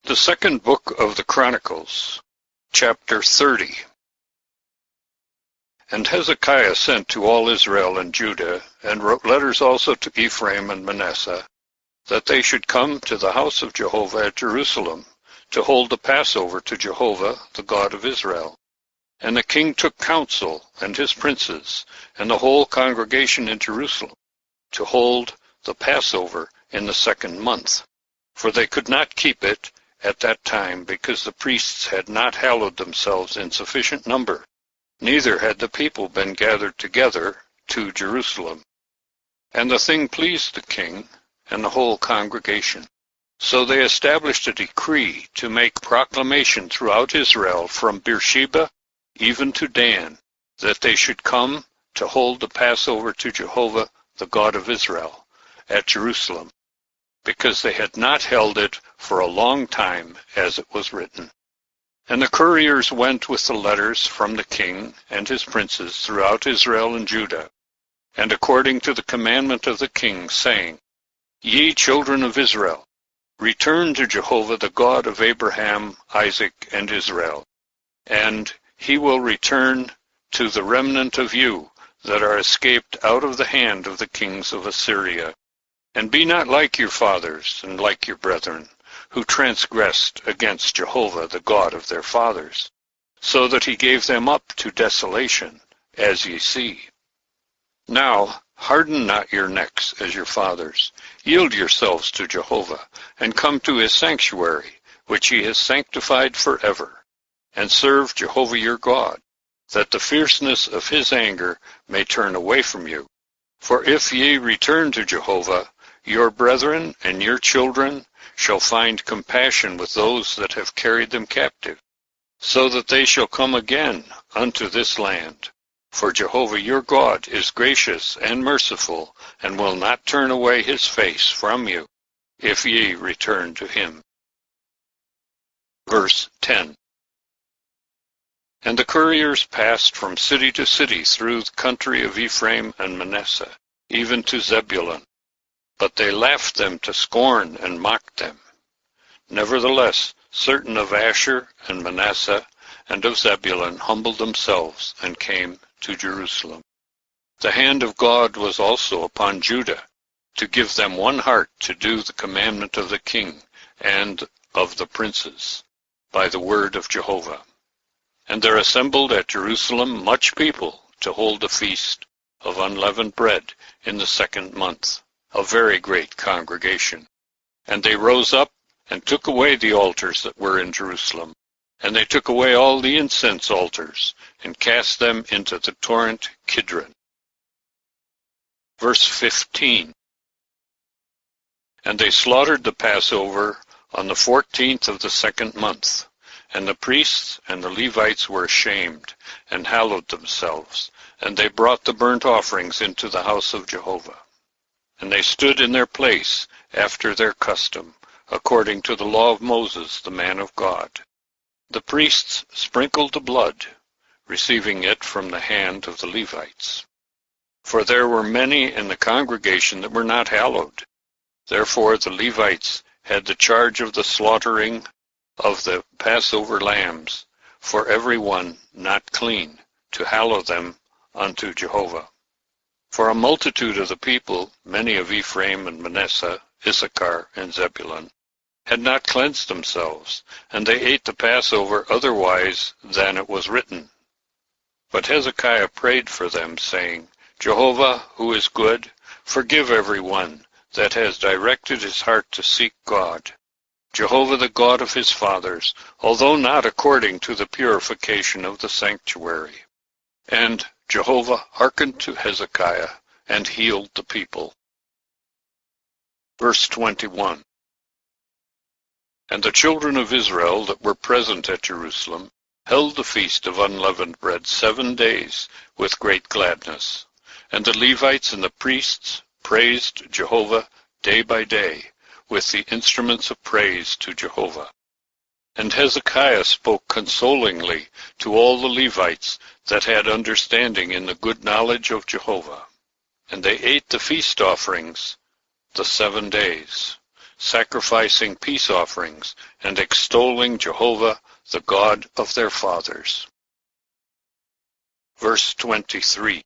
The second book of the Chronicles, chapter 30. And Hezekiah sent to all Israel and Judah, and wrote letters also to Ephraim and Manasseh, that they should come to the house of Jehovah at Jerusalem, to hold the Passover to Jehovah, the God of Israel. And the king took counsel, and his princes, and the whole congregation in Jerusalem, to hold the Passover in the 2nd month. For they could not keep it at that time, because the priests had not hallowed themselves in sufficient number, neither had the people been gathered together to Jerusalem. And the thing pleased the king and the whole congregation. So they established a decree to make proclamation throughout Israel from Beersheba even to Dan, that they should come to hold the Passover to Jehovah, the God of Israel, at Jerusalem, because they had not held it for a long time, as it was written. And the couriers went with the letters from the king and his princes throughout Israel and Judah, and according to the commandment of the king, saying, Ye children of Israel, return to Jehovah the God of Abraham, Isaac, and Israel, and he will return to the remnant of you that are escaped out of the hand of the kings of Assyria. And be not like your fathers and like your brethren, who transgressed against Jehovah the God of their fathers, so that he gave them up to desolation, as ye see. Now harden not your necks as your fathers. Yield yourselves to Jehovah, and come to his sanctuary, which he has sanctified forever, and serve Jehovah your God, that the fierceness of his anger may turn away from you. For if ye return to Jehovah, your brethren and your children shall find compassion with those that have carried them captive, so that they shall come again unto this land. For Jehovah your God is gracious and merciful, and will not turn away his face from you, if ye return to him. Verse 10. And the couriers passed from city to city through the country of Ephraim and Manasseh, even to Zebulun. But they laughed them to scorn and mocked them. Nevertheless, certain of Asher and Manasseh and of Zebulun humbled themselves and came to Jerusalem. The hand of God was also upon Judah, to give them one heart to do the commandment of the king and of the princes, by the word of Jehovah. And there assembled at Jerusalem much people to hold a feast of unleavened bread in the 2nd month, a very great congregation. And they rose up and took away the altars that were in Jerusalem. And they took away all the incense altars, and cast them into the torrent Kidron. Verse 15. And they slaughtered the Passover on the 14th of the 2nd month. And the priests and the Levites were ashamed, and hallowed themselves. And they brought the burnt offerings into the house of Jehovah. And they stood in their place after their custom, according to the law of Moses, the man of God. The priests sprinkled the blood, receiving it from the hand of the Levites. For there were many in the congregation that were not hallowed. Therefore the Levites had the charge of the slaughtering of the Passover lambs, for every one not clean, to hallow them unto Jehovah. For a multitude of the people, many of Ephraim and Manasseh, Issachar and Zebulun, had not cleansed themselves, and they ate the Passover otherwise than it was written. But Hezekiah prayed for them, saying, Jehovah, who is good, forgive every one that has directed his heart to seek God. Jehovah the God of his fathers, although not according to the purification of the sanctuary. And Jehovah hearkened to Hezekiah, and healed the people. Verse 21. And the children of Israel that were present at Jerusalem held the feast of unleavened bread 7 days with great gladness. And the Levites and the priests praised Jehovah day by day with the instruments of praise to Jehovah. And Hezekiah spoke consolingly to all the Levites that had understanding in the good knowledge of Jehovah. And they ate the feast offerings the 7 days. sacrificing peace offerings, and extolling Jehovah, the God of their fathers. Verse 23.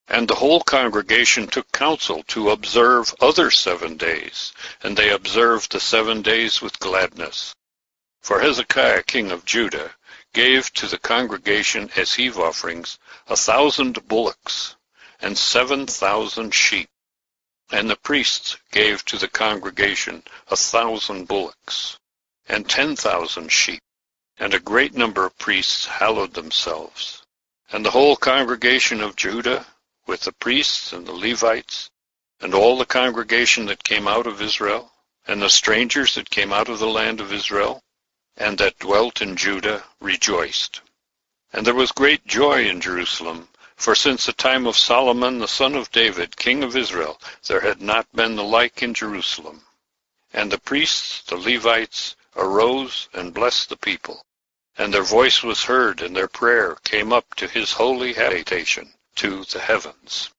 And the whole congregation took counsel to observe other 7 days, and they observed the 7 days with gladness. For Hezekiah king of Judah gave to the congregation as heave offerings 1,000 bullocks, and 7,000 sheep. And the priests gave to the congregation 1,000 bullocks, and 10,000 sheep. And a great number of priests hallowed themselves. And the whole congregation of Judah, with the priests and the Levites, and all the congregation that came out of Israel, and the strangers that came out of the land of Israel, and that dwelt in Judah, rejoiced. And there was great joy in Jerusalem, for since the time of Solomon the son of David, king of Israel, there had not been the like in Jerusalem. And the priests, the Levites, arose and blessed the people. And their voice was heard, and their prayer came up to his holy habitation, to the heavens.